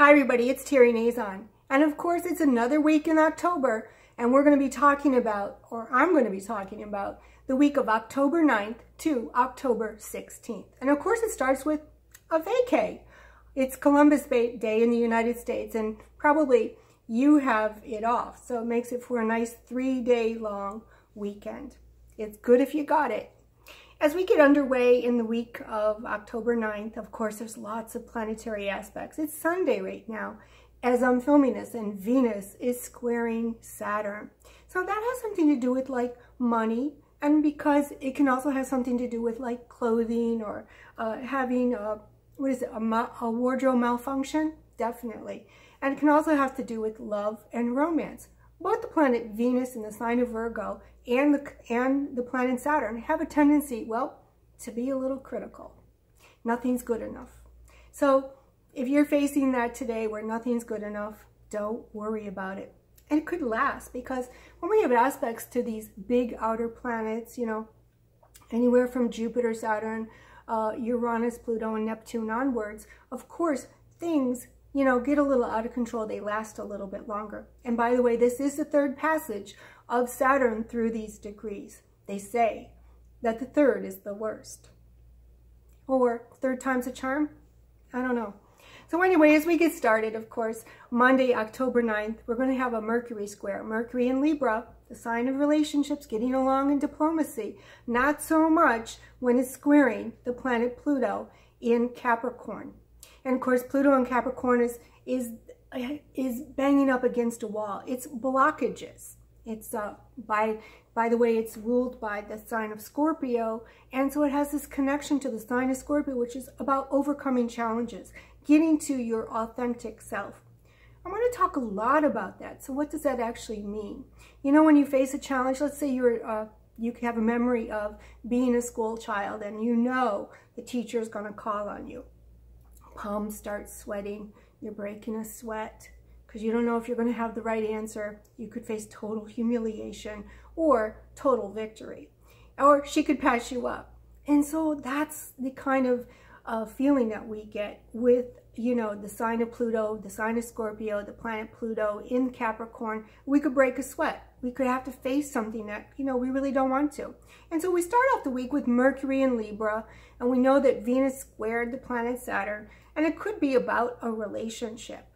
Hi everybody, it's Terry Nazon. And of course it's another week in October, and we're going to be talking about, or I'm going to be talking about, the week of October 9th to October 16th. And of course it starts with a vacay. It's Columbus Day in the United States, and probably you have it off. So it makes it for a nice 3-day long weekend. It's good if you got it. As we get underway in the week of October 9th, of course, there's lots of planetary aspects. It's Sunday right now as I'm filming this, and Venus is squaring Saturn. So that has something to do with like money, and because it can also have something to do with like clothing or having a wardrobe malfunction, definitely. And it can also have to do with love and romance. Both the planet Venus in the sign of Virgo and the planet Saturn have a tendency, well, to be a little critical. Nothing's good enough. So if you're facing that today where nothing's good enough, don't worry about it. And it could last, because when we have aspects to these big outer planets, you know, anywhere from Jupiter, Saturn, Uranus, Pluto, and Neptune onwards, of course, things, you know, get a little out of control. They last a little bit longer. And by the way, this is the third passage of Saturn through these degrees. They say that the third is the worst. Or third time's a charm? I don't know. So anyway, as we get started, of course, Monday, October 9th, we're going to have a Mercury square. Mercury and Libra, the sign of relationships, getting along in diplomacy. Not so much when it's squaring the planet Pluto in Capricorn. And of course, Pluto in Capricorn is banging up against a wall. It's blockages. It's by the way, it's ruled by the sign of Scorpio, and so it has this connection to the sign of Scorpio, which is about overcoming challenges, getting to your authentic self. I'm going to talk a lot about that. So what does that actually mean? You know, when you face a challenge, let's say you have a memory of being a school child, and you know the teacher is going to call on you. Palms start sweating, you're breaking a sweat because you don't know if you're going to have the right answer. You could face total humiliation or total victory, or she could pass you up. And so that's the kind of feeling that we get with, you know, the sign of Pluto, the sign of Scorpio, the planet Pluto in Capricorn. We could break a sweat. We could have to face something that, you know, we really don't want to. And so we start off the week with Mercury in Libra, and we know that Venus squared the planet Saturn, and it could be about a relationship,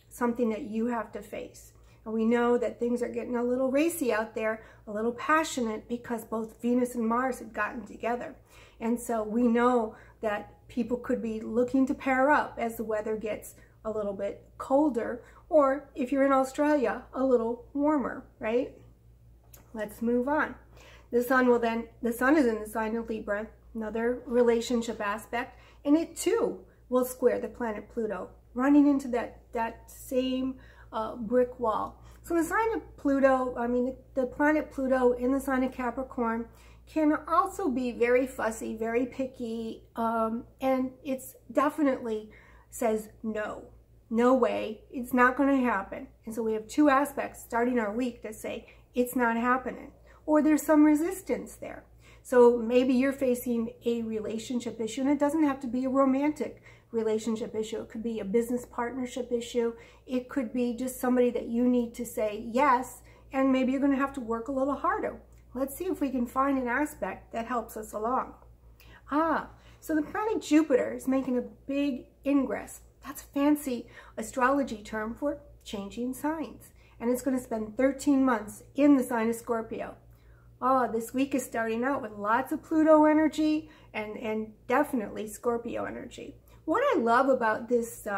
something that you have to face. And we know that things are getting a little racy out there, a little passionate, because both Venus and Mars have gotten together. And so we know that people could be looking to pair up as the weather gets a little bit colder, or if you're in Australia, a little warmer, right? Let's move on. The sun is in the sign of Libra, another relationship aspect, and it too will square the planet Pluto, running into that same brick wall. So the sign of Pluto, the planet Pluto in the sign of Capricorn can also be very fussy, very picky, and it's definitely says no. No way, it's not going to happen. And so we have two aspects starting our week that say it's not happening, or there's some resistance there. So maybe you're facing a relationship issue, and it doesn't have to be a romantic relationship issue. It could be a business partnership issue. It could be just somebody that you need to say yes, and maybe you're going to have to work a little harder. Let's see if we can find an aspect that helps us along. So the planet Jupiter is making a big ingress. That's a fancy astrology term for changing signs. And it's going to spend 13 months in the sign of Scorpio. This week is starting out with lots of Pluto energy and definitely Scorpio energy. What I love about this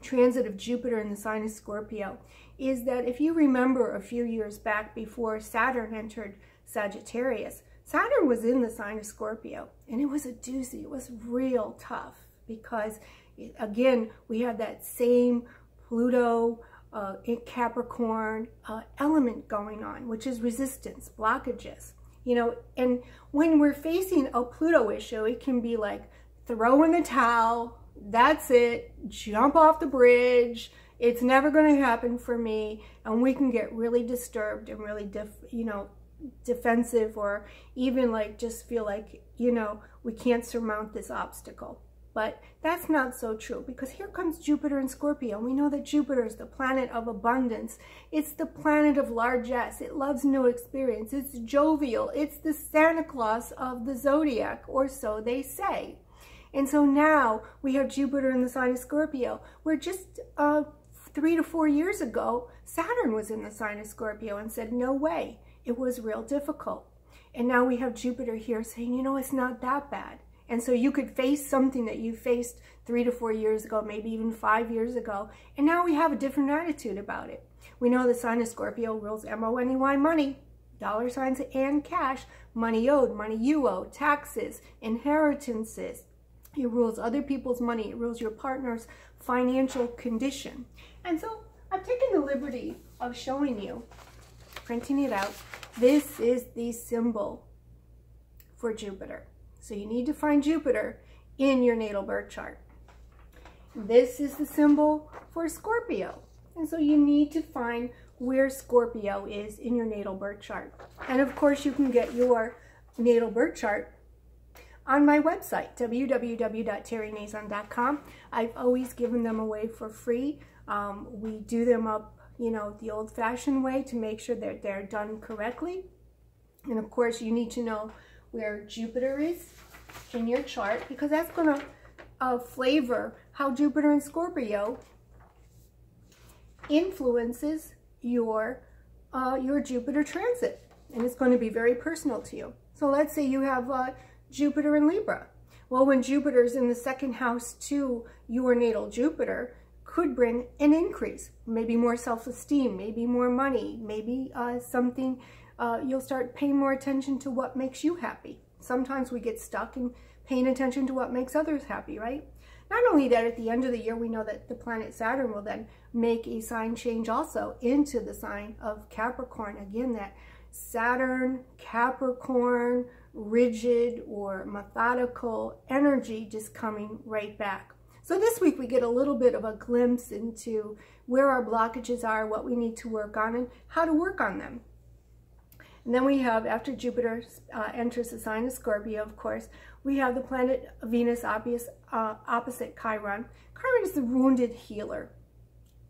transit of Jupiter in the sign of Scorpio is that if you remember a few years back before Saturn entered Sagittarius, Saturn was in the sign of Scorpio, and it was a doozy. It was real tough because, again, we had that same Pluto in Capricorn element going on, which is resistance, blockages, you know. And when we're facing a Pluto issue, it can be like, throw in the towel, that's it, jump off the bridge, it's never going to happen for me, and we can get really disturbed and really defensive, or even like just feel like, you know, we can't surmount this obstacle. But that's not so true, because here comes Jupiter in Scorpio. We know that Jupiter is the planet of abundance. It's the planet of largesse. It loves new experience. It's jovial. It's the Santa Claus of the zodiac, or so they say. And so now we have Jupiter in the sign of Scorpio, where just 3 to 4 years ago, Saturn was in the sign of Scorpio and said, no way, it was real difficult. And now we have Jupiter here saying, you know, it's not that bad. And so you could face something that you faced 3 to 4 years ago, maybe even 5 years ago. And now we have a different attitude about it. We know the sign of Scorpio rules M-O-N-E-Y, money, dollar signs and cash, money owed, money you owe, taxes, inheritances. It rules other people's money. It rules your partner's financial condition. And so I've taken the liberty of showing you, printing it out. This is the symbol for Jupiter. So you need to find Jupiter in your natal birth chart. This is the symbol for Scorpio. And so you need to find where Scorpio is in your natal birth chart. And of course, you can get your natal birth chart on my website, www.terrynazon.com. I've always given them away for free. We do them up, you know, the old-fashioned way to make sure that they're done correctly. And of course, you need to know where Jupiter is in your chart, because that's going to flavor how Jupiter and Scorpio influences your Jupiter transit, and it's going to be very personal to you. So let's say you have Jupiter in Libra. Well, when Jupiter's in the second house to your natal Jupiter, could bring an increase, maybe more self-esteem, maybe more money, maybe something, you'll start paying more attention to what makes you happy. Sometimes we get stuck in paying attention to what makes others happy, right? Not only that, at the end of the year, we know that the planet Saturn will then make a sign change also into the sign of Capricorn. Again, that Saturn, Capricorn, rigid or methodical energy just coming right back. So this week we get a little bit of a glimpse into where our blockages are, what we need to work on, and how to work on them. And then we have, after Jupiter enters the sign of Scorpio, of course, we have the planet Venus opposite Chiron. Chiron is the wounded healer.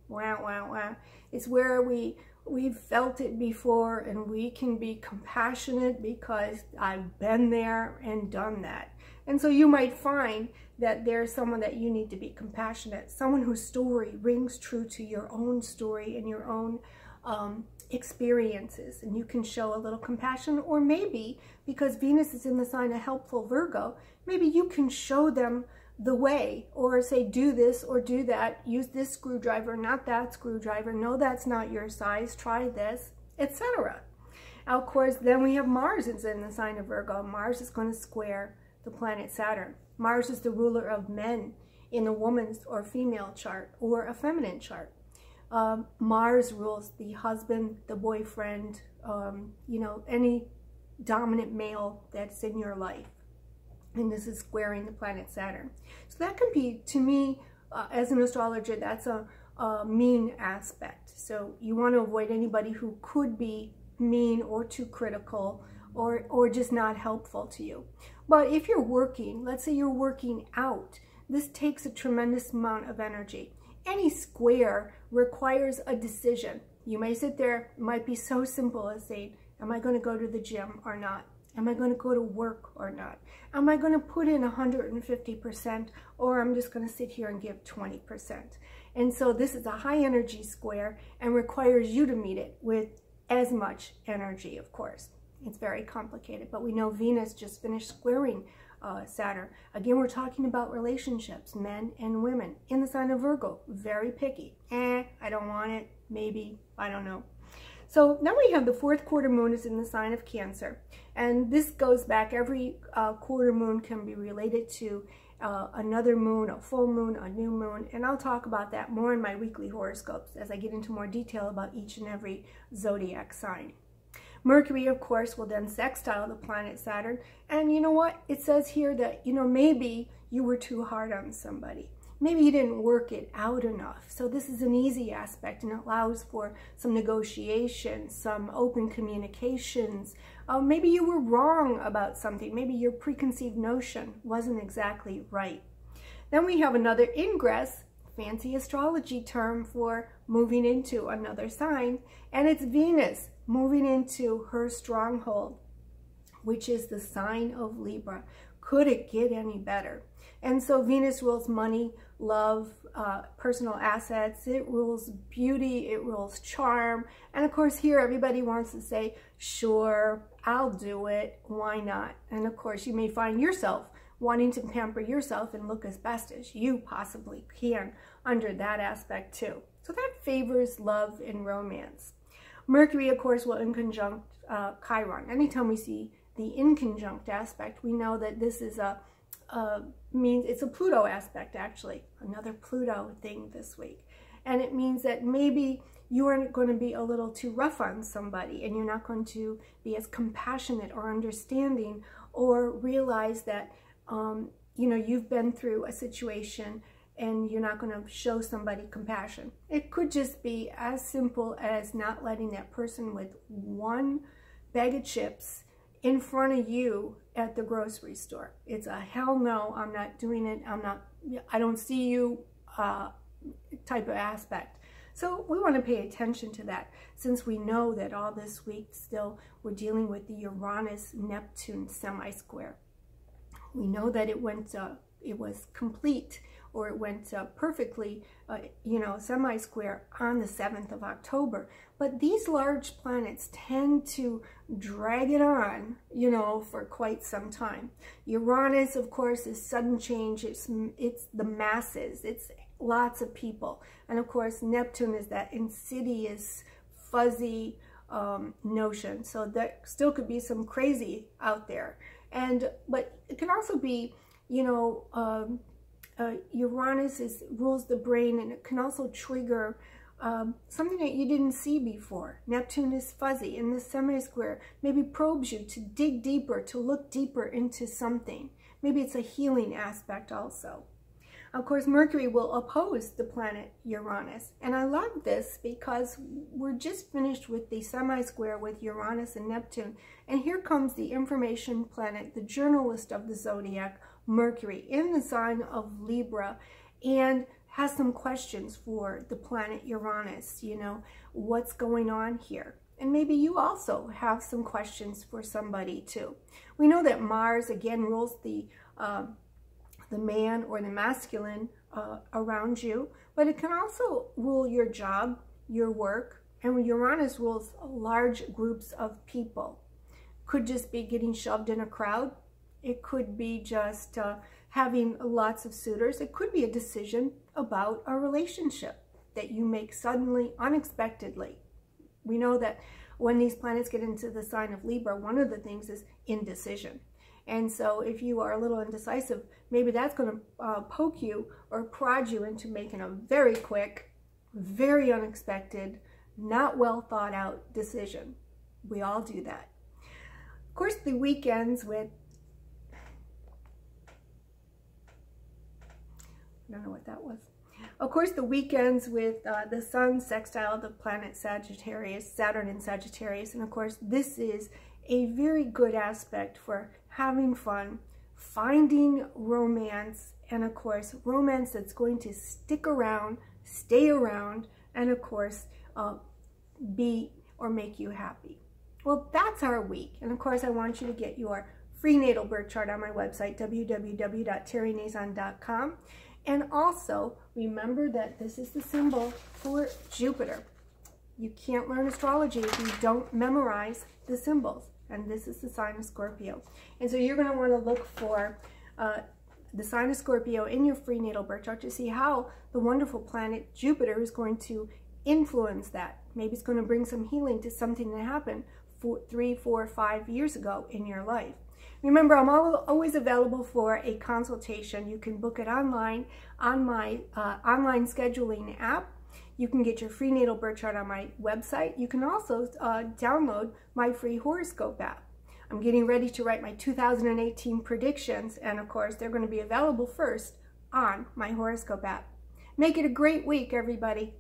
Wow, wow, wow. It's where we've felt it before, and we can be compassionate because I've been there and done that. And so you might find that there's someone that you need to be compassionate, someone whose story rings true to your own story and your own experiences, and you can show a little compassion. Or maybe because Venus is in the sign of helpful Virgo, maybe you can show them the way, or say, do this or do that, use this screwdriver, not that screwdriver, no, that's not your size, try this, etc. Of course, then we have Mars is in the sign of Virgo. Mars is going to square the planet Saturn. Mars is the ruler of men in a woman's or female chart or a feminine chart. Mars rules the husband, the boyfriend, you know, any dominant male that's in your life. And this is squaring the planet Saturn. So that can be, to me, as an astrologer, that's a mean aspect. So you want to avoid anybody who could be mean or too critical or just not helpful to you. But if you're working, let's say you're working out, this takes a tremendous amount of energy. Any square requires a decision. You may sit there, it might be so simple as saying, am I going to go to the gym or not? Am I going to go to work or not? Am I going to put in 150%, or I'm just going to sit here and give 20%? And so this is a high energy square and requires you to meet it with as much energy, of course. It's very complicated, but we know Venus just finished squaring Saturn. Again, we're talking about relationships, men and women. In the sign of Virgo, very picky. I don't want it, maybe, I don't know. So now we have the fourth quarter moon is in the sign of Cancer. And this goes back, every quarter moon can be related to another moon, a full moon, a new moon. And I'll talk about that more in my weekly horoscopes as I get into more detail about each and every zodiac sign. Mercury, of course, will then sextile the planet Saturn. And you know what? It says here that, you know, maybe you were too hard on somebody. Maybe you didn't work it out enough. So this is an easy aspect and allows for some negotiation, some open communications. Maybe you were wrong about something. Maybe your preconceived notion wasn't exactly right. Then we have another ingress, fancy astrology term for moving into another sign, and it's Venus moving into her stronghold, which is the sign of Libra. Could it get any better? And so Venus rules money, love, personal assets. It rules beauty. It rules charm. And of course here everybody wants to say, sure, I'll do it. Why not? And of course you may find yourself wanting to pamper yourself and look as best as you possibly can under that aspect too. So that favors love and romance. Mercury, of course, will inconjunct Chiron. Anytime we see the inconjunct aspect, we know that this is means it's a Pluto aspect, actually, another Pluto thing this week. And it means that maybe you are going to be a little too rough on somebody, and you're not going to be as compassionate or understanding, or realize that you know, you've been through a situation and you're not going to show somebody compassion. It could just be as simple as not letting that person with one bag of chips in front of you at the grocery store. It's a hell no, I'm not doing it, I don't see you type of aspect. So we want to pay attention to that, since we know that all this week still we're dealing with the Uranus-Neptune semi-square. We know that it was complete, or it went perfectly, you know, semi-square on the 7th of October. But these large planets tend to drag it on, you know, for quite some time. Uranus, of course, is sudden change. It's the masses. It's lots of people. And of course, Neptune is that insidious, fuzzy notion. So there still could be some crazy out there. But it can also be, you know, Uranus rules the brain, and it can also trigger something that you didn't see before. Neptune is fuzzy, and this semi-square maybe probes you to dig deeper, to look deeper into something. Maybe it's a healing aspect also. Of course, Mercury will oppose the planet Uranus. And I love this because we're just finished with the semi-square with Uranus and Neptune. And here comes the information planet, the journalist of the zodiac, Mercury, in the sign of Libra, and has some questions for the planet Uranus. You know, what's going on here? And maybe you also have some questions for somebody too. We know that Mars, again, rules the man or the masculine around you, but it can also rule your job, your work, and Uranus rules large groups of people. Could just be getting shoved in a crowd. It could be just having lots of suitors. It could be a decision about a relationship that you make suddenly, unexpectedly. We know that when these planets get into the sign of Libra, one of the things is indecision. And so if you are a little indecisive, maybe that's going to poke you or prod you into making a very quick, very unexpected, not well thought out decision. We all do that. Of course, the weekends with, I don't know what that was. Of course, the weekends with the Sun sextile the planet Sagittarius, Saturn in Sagittarius, and of course, this is a very good aspect for having fun, finding romance, and of course, romance that's going to stick around, stay around, and of course, be or make you happy. Well, that's our week. And of course, I want you to get your free natal birth chart on my website, www.terrynazon.com. And also, remember that this is the symbol for Jupiter. You can't learn astrology if you don't memorize the symbols. And this is the sign of Scorpio. And so you're going to want to look for the sign of Scorpio in your free natal birth chart to see how the wonderful planet Jupiter is going to influence that. Maybe it's going to bring some healing to something that happened 3, 4, 5 years ago in your life. Remember, I'm always available for a consultation. You can book it online on my online scheduling app. You can get your free natal birth chart on my website. You can also download my free horoscope app. I'm getting ready to write my 2018 predictions, and of course, they're going to be available first on my horoscope app. Make it a great week, everybody.